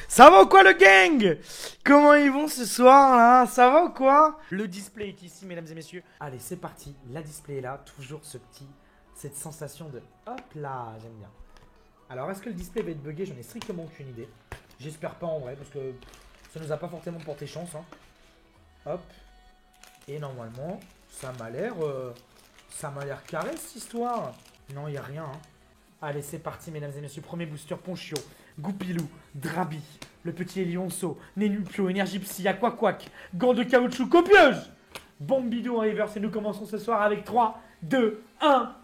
Ça va ou quoi le gang? Comment ils vont ce soir là? Ça va ou quoi? Le display est ici mesdames et messieurs. Allez c'est parti, la display est là. Toujours cette sensation de hop là, j'aime bien. Alors est-ce que le display va être bugué? J'en ai strictement aucune idée. J'espère pas en vrai parce que ça nous a pas forcément porté chance hein. Hop. Et normalement ça m'a l'air carré cette histoire. Non y a rien hein. Allez, c'est parti, mesdames et messieurs. Premier booster, Ponchio, Goupilou, Drabi, le petit Elionso, Nenupio, Énergie Psy, Aquaquac, gants de caoutchouc copieuse, Bombidou en reverse. Et nous commençons ce soir avec 3, 2, 1.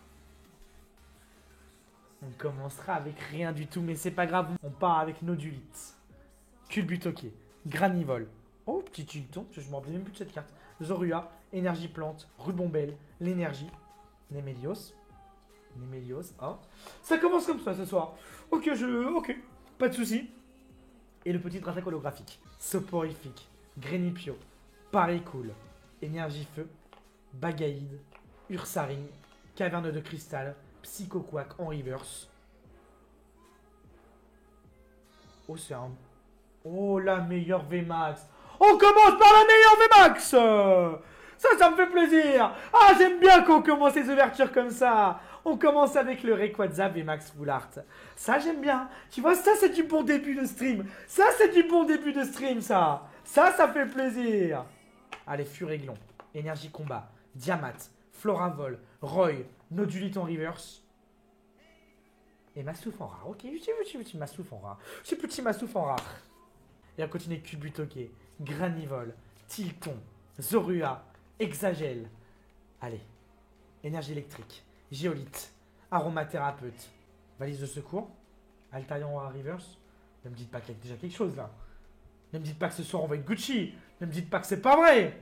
On commencera avec rien du tout, mais c'est pas grave. On part avec Nodulite, Culbutoke, Granivol. Oh, petit Tilton, je me rappelle même plus de cette carte. Zorua, Énergie Plante, Rubombelle, l'énergie, Nemelios. Nemelios, hein. Ça commence comme ça ce soir. Ok, pas de soucis. Et le petit Dratak holographique. Soporifique, Grenipio, Paris-Cool, Énergie Feu, Bagaïde, Ursaring, Caverne de Cristal, Psychoquack en reverse. Oh, c'est un... Oh, la meilleure VMAX. On commence par la meilleure VMAX. Ça me fait plaisir. Ah, j'aime bien qu'on commence les ouvertures comme ça. On commence avec le Rayquaza VMAX Full Art. Ça, j'aime bien. Tu vois, ça, c'est du bon début de stream. Ça, c'est du bon début de stream, ça. Ça fait plaisir. Allez, Furéglon, Énergie Combat, Diamat, Floravol, Roy, Nodulite en reverse. Et Massouf en rare. Ok, j'ai petit Massouf en rare. J'ai petit Massouf en rare. Et on continue avec Culbutoke, Granivol, Tilton, Zorua, Exagel. Allez, Énergie électrique, Géolite, Aromathérapeute, Valise de secours, Altarian en reverse. Ne me dites pas qu'il y a déjà quelque chose là. Ne me dites pas que ce soir on va être Gucci. Ne me dites pas que c'est pas vrai.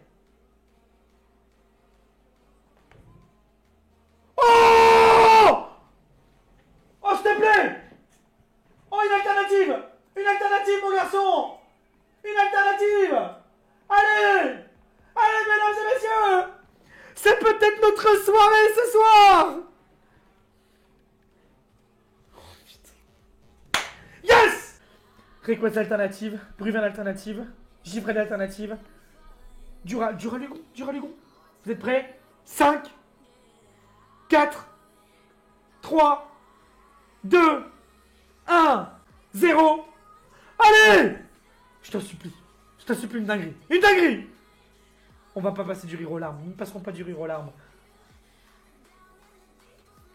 Oh! Oh s'il te plaît! Oh une alternative! Une alternative mon garçon! Une alternative! Allez! Allez mesdames et messieurs! C'est peut-être notre soirée ce soir! Oh putain. Yes! Rayquaza alternative, Bruven alternative, Givrel alternative, Duralugon. Vous êtes prêts? 5, 4, 3, 2, 1, 0. Allez! Je t'en supplie une dinguerie. Une dinguerie! On va pas passer du rire aux larmes. Nous ne passerons pas du rire aux larmes.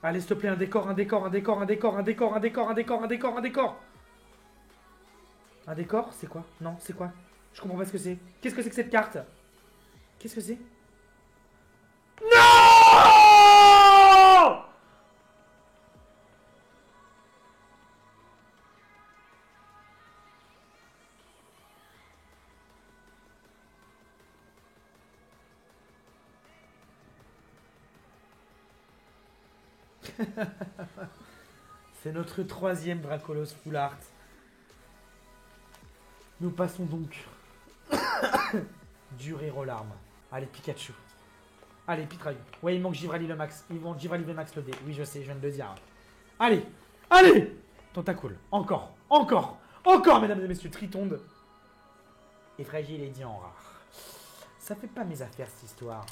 Allez, s'il te plaît, un décor. Un décor, c'est quoi? Non, c'est quoi? Je comprends pas ce que c'est. Qu'est-ce que c'est que cette carte? Qu'est-ce que c'est? Non! C'est notre troisième Dracolos Full Art. Nous passons donc du rire aux larmes. Allez, Pikachu. Allez, Pitraille. Ouais, il manque Givrali le max. Il manque Givrali le max le dé. Oui, je sais, je viens de le dire. Allez, allez! Tentacool. Encore, mesdames et messieurs. Tritonde. Et Fragile et dit en rare. Ça fait pas mes affaires, cette histoire.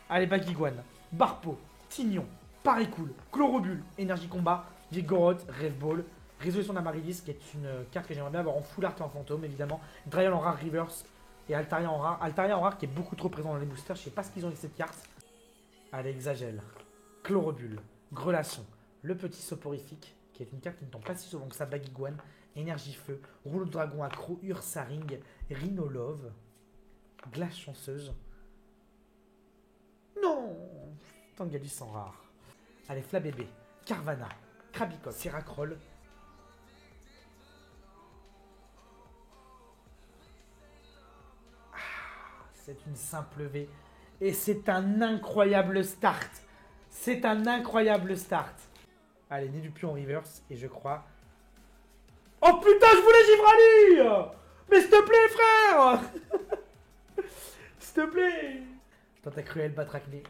Allez, Bagiguane, Barpo, Tignon, Paris-Cool, Chlorobule, Énergie Combat, Vigoroth, Rêve-Ball, Résolution d'Amaryllis, qui est une carte que j'aimerais bien avoir en full art et en fantôme, évidemment. Drayal en rare reverse et Altaria en rare. Altaria en rare qui est beaucoup trop présent dans les boosters. Je sais pas ce qu'ils ont avec cette carte. Allez, Exagel, Chlorobule, Grelasson, le petit Soporifique, qui est une carte qui ne tombe pas si souvent que ça. Bagiguane, Énergie Feu, Rouleau de Dragon Accro, Ursaring, Rhinolove, Glace Chanceuse. Non! Tangalus en rare. Allez, Flabébé, Carvana, Krabicot, Seracroll. C'est une simple V. Et c'est un incroyable start. C'est un incroyable start. Allez, Nidupion en reverse. Et je crois... Oh putain, je voulais Givrali! Mais s'il te plaît, frère! S'il te plaît! Tentacruel, Batracné,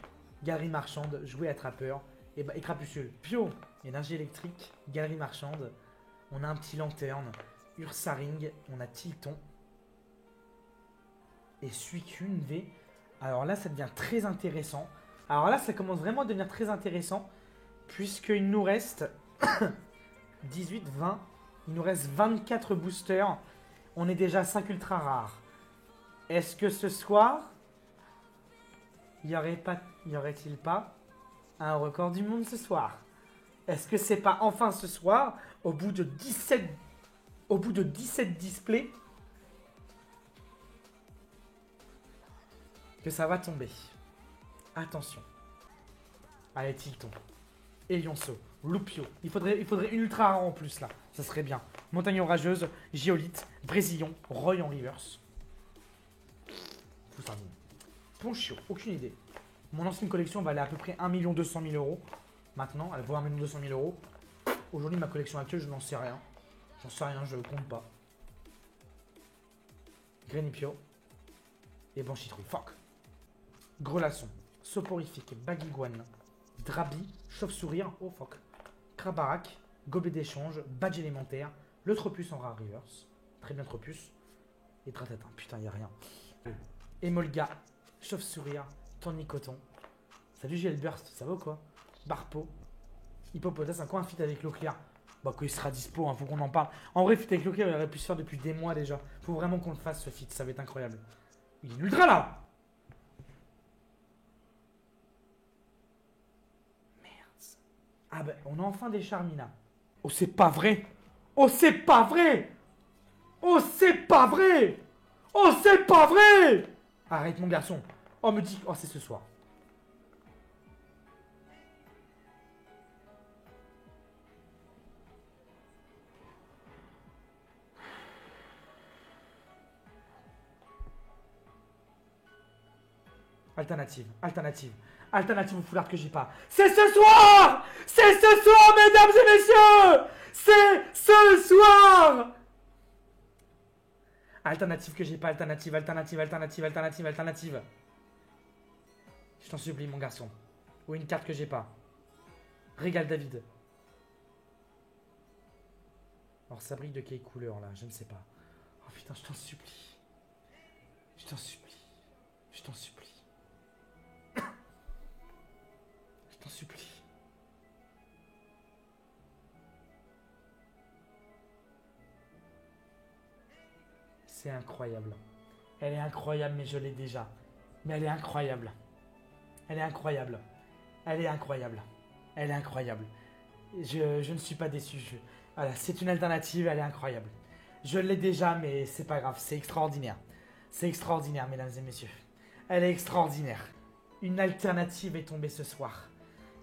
Galerie Marchande, Jouet Attrapeur et Crapuscule. Pio, Énergie électrique, Galerie Marchande. On a un petit lanterne. Ursaring, on a Tilton. Et Suicune V. Alors là, ça devient très intéressant. Alors là, ça commence vraiment à devenir très intéressant. Puisqu'il nous reste 18, 20. Il nous reste 24 boosters. On est déjà à 5 ultra rares. Est-ce que ce soir, il y aurait-il pas un record du monde ce soir? Est-ce que c'est pas enfin ce soir, au bout de 17 displays, que ça va tomber? Attention. Allez, Tilton. Elionceau. Lupio. Il faudrait une ultra rare en plus là. Ça serait bien. Montagne orageuse. Giolite. Brésillon. Roy en reverse. Foussardine. Ponchio. Aucune idée. Mon ancienne collection valait à peu près 1 200 000 euros. Maintenant, elle vaut 1 200 000 euros. Aujourd'hui, ma collection actuelle, je n'en sais rien. J'en sais rien, je ne compte pas. Grenipio. Et Banchitrouille. Fuck. Grelasson. Soporifique. Baguiguane. Drabi. Chauve-sourire. Oh fuck. Krabarak. Gobelet d'échange. Badge élémentaire. Le Tropus en rare reverse. Très bien Tropus. Et Dratatin. Putain, y a rien. Emolga. Chauve-sourire. Tournicoton. Salut GL Burst. Ça va ou quoi? Barpo. Hippopotas. Un coin fit avec l'eau claire. Bah, quand il sera dispo, hein, faut qu'on en parle. En vrai, fit avec l'eau claire, il aurait pu se faire depuis des mois déjà. Faut vraiment qu'on le fasse ce fit. Ça va être incroyable. Il est ultra là! Ah ben, on a enfin des Charmina. Oh, c'est pas vrai! Oh, c'est pas vrai! Oh, c'est pas vrai! Oh, c'est pas vrai! Arrête, mon garçon. Oh, me dis... Oh, c'est ce soir. Alternative, alternative. Alternative au foulard que j'ai pas. C'est ce soir! C'est ce soir, mesdames et messieurs! C'est ce soir! Alternative que j'ai pas. Alternative, alternative, alternative, alternative, alternative. Je t'en supplie, mon garçon. Ou une carte que j'ai pas. Régale David. Alors, ça brille de quelle couleur, là? Je ne sais pas. Oh putain, je t'en supplie. Je t'en supplie. Je t'en supplie. Je t'en supplie. C'est incroyable. Elle est incroyable, mais je l'ai déjà. Mais elle est incroyable. Elle est incroyable. Elle est incroyable. Elle est incroyable. Je ne suis pas déçu. Voilà, c'est une alternative, elle est incroyable. Je l'ai déjà, mais c'est pas grave. C'est extraordinaire. C'est extraordinaire, mesdames et messieurs. Elle est extraordinaire. Une alternative est tombée ce soir.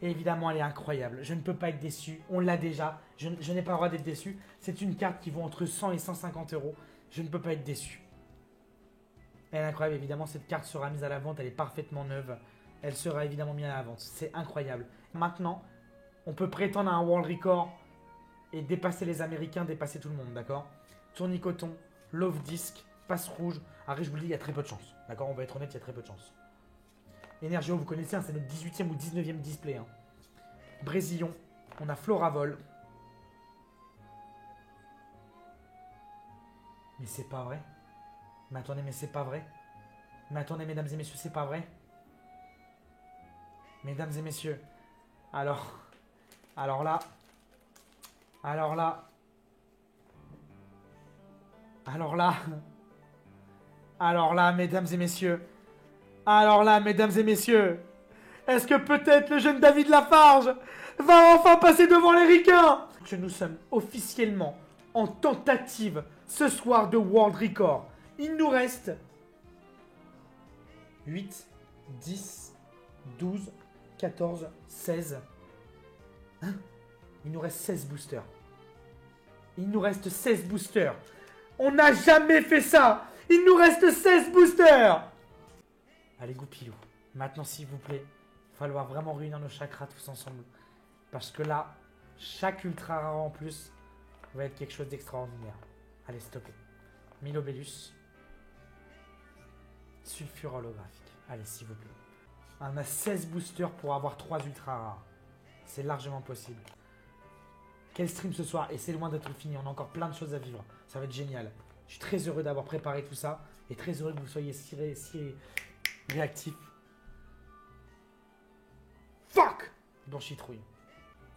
Et évidemment, elle est incroyable. Je ne peux pas être déçu. On l'a déjà. Je n'ai pas le droit d'être déçu. C'est une carte qui vaut entre 100 et 150 euros. Je ne peux pas être déçu. Elle est incroyable. Évidemment, cette carte sera mise à la vente. Elle est parfaitement neuve. Elle sera évidemment mise à la vente. C'est incroyable. Maintenant, on peut prétendre à un world record et dépasser les Américains, dépasser tout le monde, d'accord? Tournicoton, Love Disc, Passe Rouge. Après, je vous le dis, il y a très peu de chance. D'accord? On va être honnête, il y a très peu de chance. Energio, vous connaissez, hein, c'est notre 18e ou 19e display. Hein. Brésillon, on a Floravol. Mais c'est pas vrai. Mais attendez, mais c'est pas vrai. Mais attendez, mesdames et messieurs, c'est pas vrai. Mesdames et messieurs. Alors là. Alors là. Alors là. Alors là, mesdames et messieurs. Alors là, mesdames et messieurs. Est-ce que peut-être le jeune David Lafarge va enfin passer devant les ricains? Que nous sommes officiellement en tentative ce soir de World Record. Il nous reste 8, 10, 12, 14, 16. Hein? Il nous reste 16 boosters. Il nous reste 16 boosters. On n'a jamais fait ça. Il nous reste 16 boosters. Allez, goupillou. Maintenant, s'il vous plaît, il va falloir vraiment réunir nos chakras tous ensemble. Parce que là, chaque ultra rare en plus va être quelque chose d'extraordinaire. Allez, stoppez. Milobellus. Sulfure holographique. Allez, s'il vous plaît. On a 16 boosters pour avoir 3 ultra rares. C'est largement possible. Quel stream ce soir. Et c'est loin d'être fini. On a encore plein de choses à vivre. Ça va être génial. Je suis très heureux d'avoir préparé tout ça. Et très heureux que vous soyez si réactifs. Fuck! Blanchitrouille.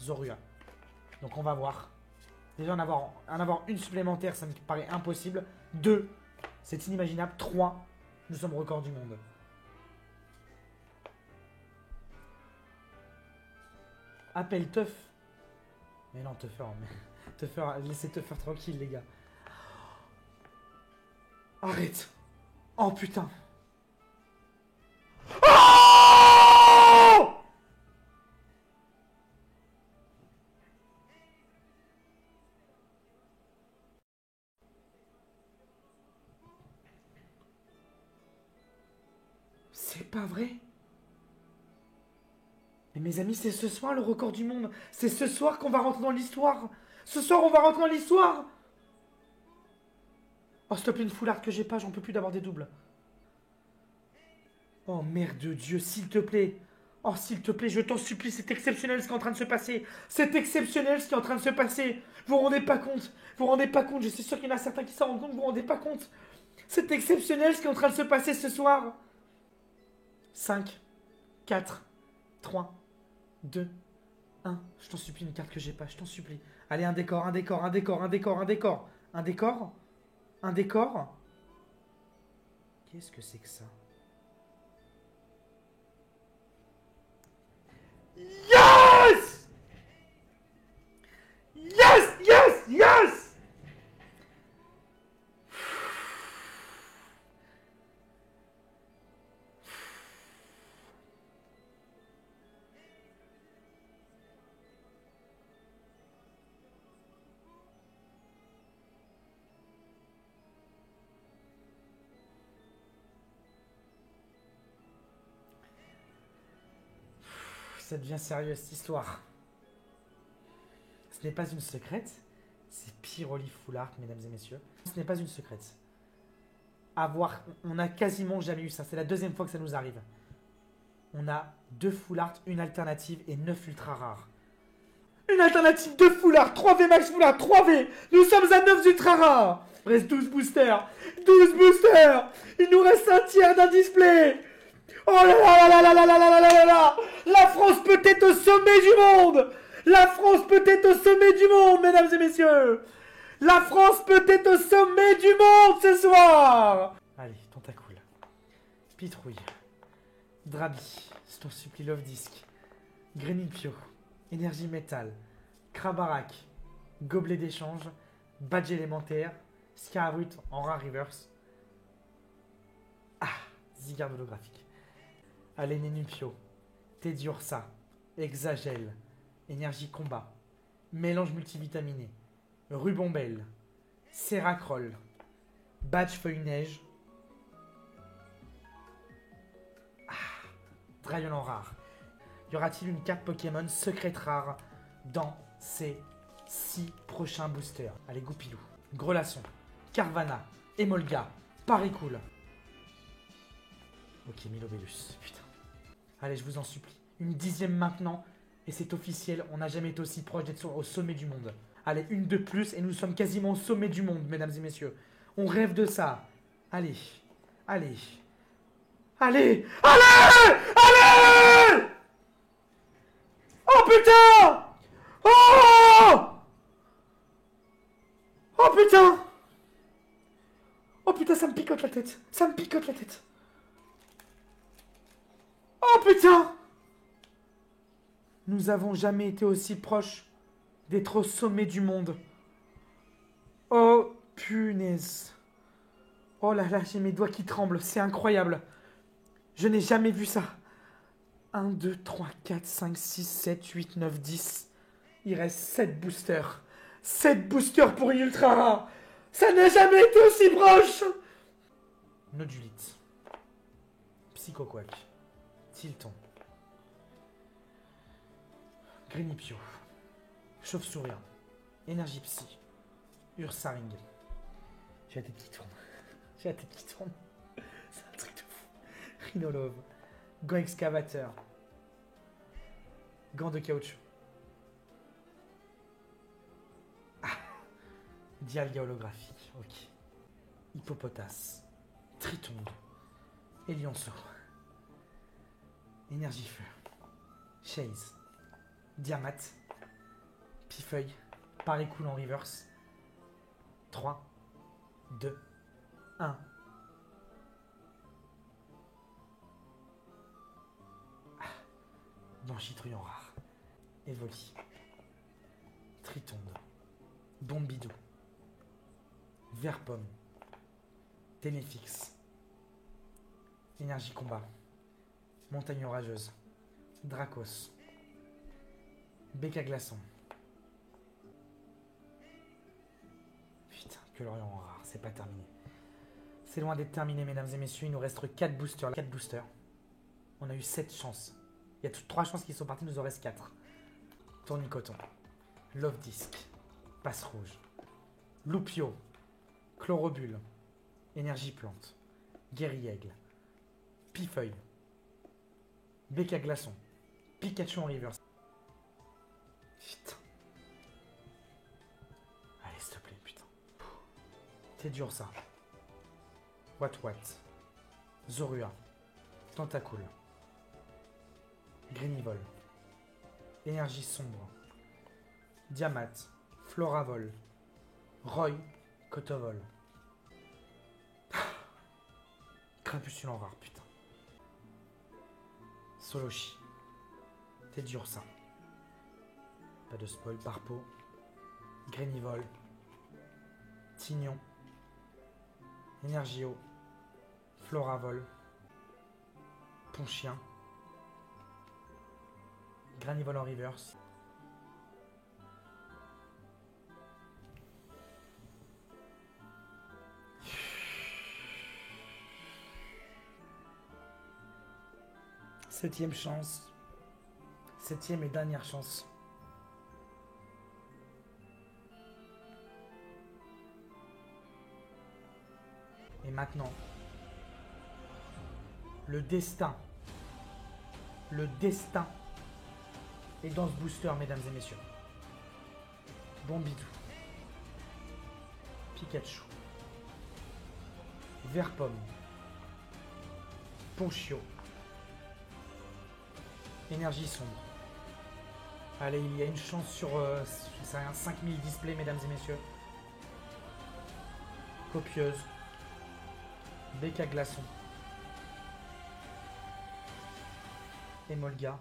Zorua. Donc on va voir. Déjà en avoir une supplémentaire, ça me paraît impossible. 2, c'est inimaginable. 3, nous sommes record du monde. Appelle Teuf. Mais non, Teuffer. Teuffer, laissez Teuffer tranquille, les gars. Arrête. Oh putain. Oh! C'est pas vrai. Mais mes amis, c'est ce soir le record du monde. C'est ce soir qu'on va rentrer dans l'histoire. Ce soir, on va rentrer dans l'histoire. Oh, s'il te plaît, une foulard que j'ai pas, j'en peux plus d'avoir des doubles. Oh, mère de Dieu, s'il te plaît. Oh, s'il te plaît, je t'en supplie, c'est exceptionnel ce qui est en train de se passer. C'est exceptionnel ce qui est en train de se passer. Vous vous rendez pas compte. Vous vous rendez pas compte. Je suis sûr qu'il y en a certains qui s'en rendent compte, vous vous rendez pas compte. C'est exceptionnel ce qui est en train de se passer ce soir. 5, 4, 3, 2, 1. Je t'en supplie, une carte que j'ai pas, je t'en supplie. Allez, un décor, un décor, un décor, un décor, un décor. Un décor? Un décor? Qu'est-ce que c'est que ça? Yes! Yes! Yes! Yes! Ça devient sérieux cette histoire. Ce n'est pas une secrète, c'est Pyroli Foulard, mesdames et messieurs. Ce n'est pas une secrète. On n'a quasiment jamais eu ça. C'est la deuxième fois que ça nous arrive. On a 2 Foulard, une alternative et 9 ultra rares. Une alternative, 2 Foulard, 3 V max Foulard, 3 V. Nous sommes à 9 ultra rares. Il reste 12 boosters. 12 boosters. Il nous reste un tiers d'un display. Oh là là là là là là là là là là là. La France peut être au sommet du monde. La France peut être au sommet du monde, mesdames et messieurs. La France peut être au sommet du monde ce soir. Allez, tentacool. Pitrouille. Drabi. Je t'en supplie, Love Disc. Grenipio. Énergie métal. Krabarak. Gobelet d'échange. Badge élémentaire. Scarabut en rare reverse. Ah, Zygarde holographique. Allez, Nenupio. Teddiursa. Exagel. Énergie combat. Mélange multivitaminé. Rubombelle. Seracroll. Badge feuille neige. Ah, Drayon en rare. Y aura-t-il une carte Pokémon secrète rare dans ces 6 prochains boosters? Allez, Goupilou. Grelasson. Carvana. Emolga. Paricool. Ok, Milobellus. Putain. Allez, je vous en supplie. Une 10e maintenant. Et c'est officiel, on n'a jamais été aussi proche d'être au sommet du monde. Allez, une de plus et nous sommes quasiment au sommet du monde, mesdames et messieurs. On rêve de ça. Allez. Allez. Allez. Allez. Allez. Oh putain. Oh. Oh putain. Oh putain, ça me picote la tête. Ça me picote la tête. Oh putain. Nous avons jamais été aussi proches d'être au sommet du monde. Oh, punaise. Oh là là, j'ai mes doigts qui tremblent. C'est incroyable. Je n'ai jamais vu ça. 1, 2, 3, 4, 5, 6, 7, 8, 9, 10. Il reste 7 boosters. 7 boosters pour une ultra rare. Ça n'a jamais été aussi proche. Nodulite. Psychoquack. Tilton. Grenipio. Chauve-souris. Énergie psy. Ursaring. J'ai la tête qui tourne. J'ai la tête qui tourne. C'est un truc de fou. Rhinolove. Gant excavateur. Gant de caoutchouc. Dialga holographique. Ok. Hippopotas. Tritonde. Elionceau. Énergie feu. Chase. Diamat. Pifeuille. Paris cool en reverse. 3, 2, 1. Blanchitruand rare. Evoli. Tritonde. Bombidou. Verpomme. Ténéfix. Énergie combat. Montagne orageuse. Dracos. Béca glaçon. Putain, que l'Orient rare, c'est pas terminé. C'est loin d'être terminé, mesdames et messieurs. Il nous reste 4 boosters. 4 boosters. On a eu 7 chances. Il y a 3 chances qui sont parties, il nous en reste 4. Tournicoton. Love Disc. Passe rouge. Loupio. Chlorobule. Énergie plante. Guéri-aigle. Pifeuille. Béca glaçon. Pikachu en reverse. Putain. Allez, s'il te plaît, putain. T'es dur, ça. What. Zorua. Tentacool. Grinivol. Énergie sombre. Diamat. Floravol. Roy. Cotovol. Crapusculant rare, putain. Solochi. T'es dur, ça. Pas de spoil, Parpo. Grinivol. Tignon. Energio. Floravol. Ponchien. Granivol en reverse. Septième chance. Septième et dernière chance. Et maintenant, le destin est dans ce booster, mesdames et messieurs. Bombidou. Pikachu. Verpomme. Ponchio. Énergie sombre. Allez, il y a une chance sur, je sais rien, 5000 displays, mesdames et messieurs. Copieuse. Béca glaçon. Emolga.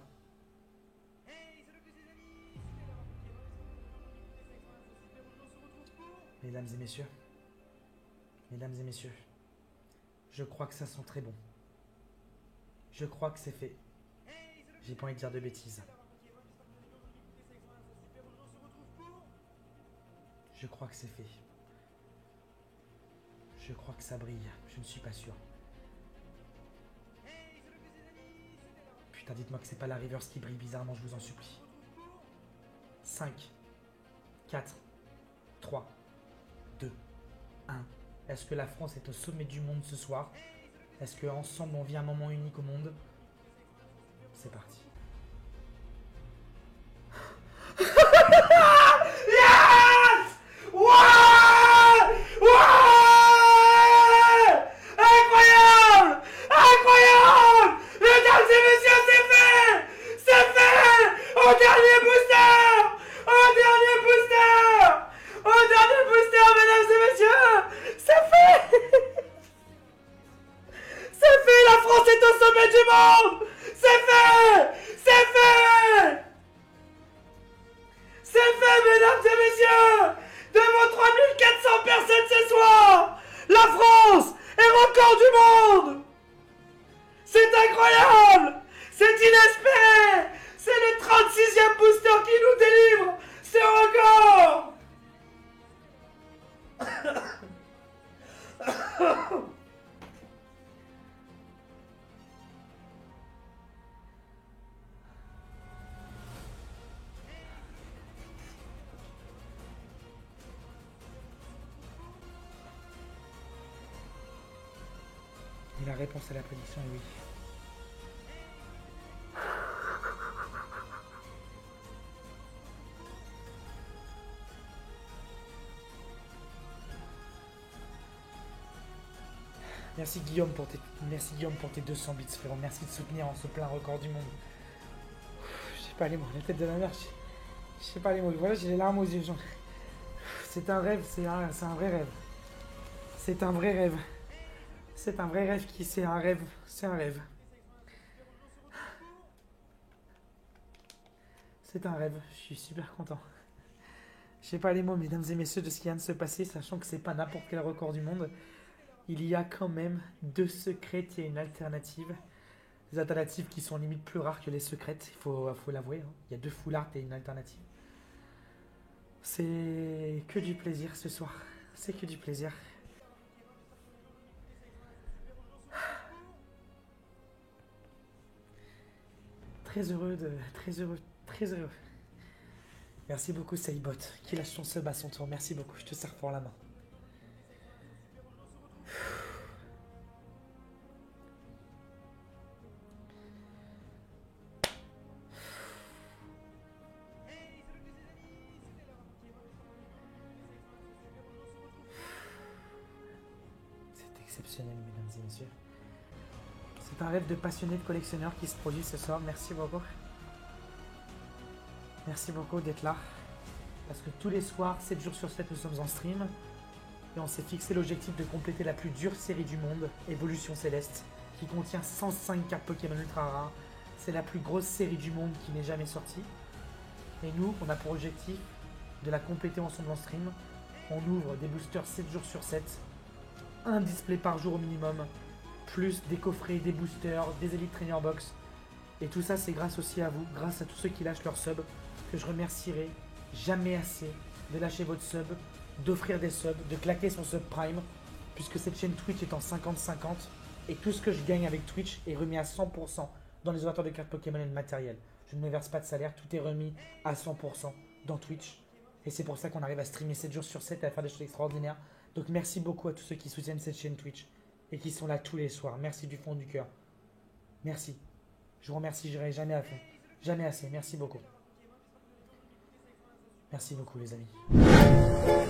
Mesdames et messieurs. Mesdames et messieurs. Je crois que ça sent très bon. Je crois que c'est fait. J'ai pas envie de dire de bêtises. Je crois que c'est fait. Je crois que ça brille. Je ne suis pas sûr. Putain, dites-moi que c'est pas la reverse qui brille bizarrement, je vous en supplie. 5, 4, 3, 2, 1. Est-ce que la France est au sommet du monde ce soir? Est-ce qu'ensemble on vit un moment unique au monde? C'est parti. Yes! Ouais! Ouais! Incroyable! Incroyable! Mesdames et messieurs, c'est fait! C'est fait! Au dernier booster! Au dernier booster! Au dernier booster, mesdames et messieurs! C'est fait! C'est fait! La France est au sommet du monde! C'est fait! C'est fait! C'est fait, mesdames et messieurs! Devant 3400 personnes ce soir! La France est record du monde! C'est incroyable! C'est inespéré! C'est le 36e booster qui nous délivre ce record! Et la réponse à la prédiction est oui. Merci Guillaume pour tes 200 bits, frérot. Merci de soutenir en ce plein record du monde. Je sais pas les mots, la tête de la mère. Je sais pas les mots. Voilà, j'ai les larmes aux yeux. C'est un rêve, c'est un vrai rêve. C'est un vrai rêve. C'est un vrai rêve qui... C'est un rêve. C'est un rêve. C'est un rêve. Je suis super content. Je sais pas les mots, mesdames et messieurs, de ce qui vient de se passer, sachant que c'est pas n'importe quel record du monde. Il y a quand même 2 secrètes et une alternative. Des alternatives qui sont limite plus rares que les secrètes, il faut l'avouer. Hein. Il y a 2 full art et une alternative. C'est que du plaisir ce soir. C'est que du plaisir. Très heureux. Très heureux. Merci beaucoup Saibot, qui lâche son sub à son tour. Merci beaucoup, je te serre fort la main. C'est exceptionnel, mesdames et messieurs. C'est un rêve de passionné de collectionneur qui se produit ce soir. Merci beaucoup. Merci beaucoup d'être là. Parce que tous les soirs, 7 jours sur 7, nous sommes en stream. Et on s'est fixé l'objectif de compléter la plus dure série du monde, Évolution Céleste, qui contient 105 cartes Pokémon ultra rares. C'est la plus grosse série du monde qui n'est jamais sortie. Et nous, on a pour objectif de la compléter ensemble en stream. On ouvre des boosters 7 jours sur 7. Un display par jour au minimum. Plus des coffrets, des boosters, des Elite Trainer Box. Et tout ça, c'est grâce aussi à vous, grâce à tous ceux qui lâchent leur sub, que je remercierai jamais assez de lâcher votre sub, d'offrir des subs, de claquer son sub prime, puisque cette chaîne Twitch est en 50-50, et tout ce que je gagne avec Twitch est remis à 100% dans les ouvertures de cartes Pokémon et de matériel. Je ne me verse pas de salaire, tout est remis à 100% dans Twitch, et c'est pour ça qu'on arrive à streamer 7 jours sur 7 et à faire des choses extraordinaires. Donc merci beaucoup à tous ceux qui soutiennent cette chaîne Twitch, et qui sont là tous les soirs. Merci du fond du cœur. Merci. Je vous remercie, j'irai jamais à fond. Jamais assez, merci beaucoup. Merci beaucoup les amis.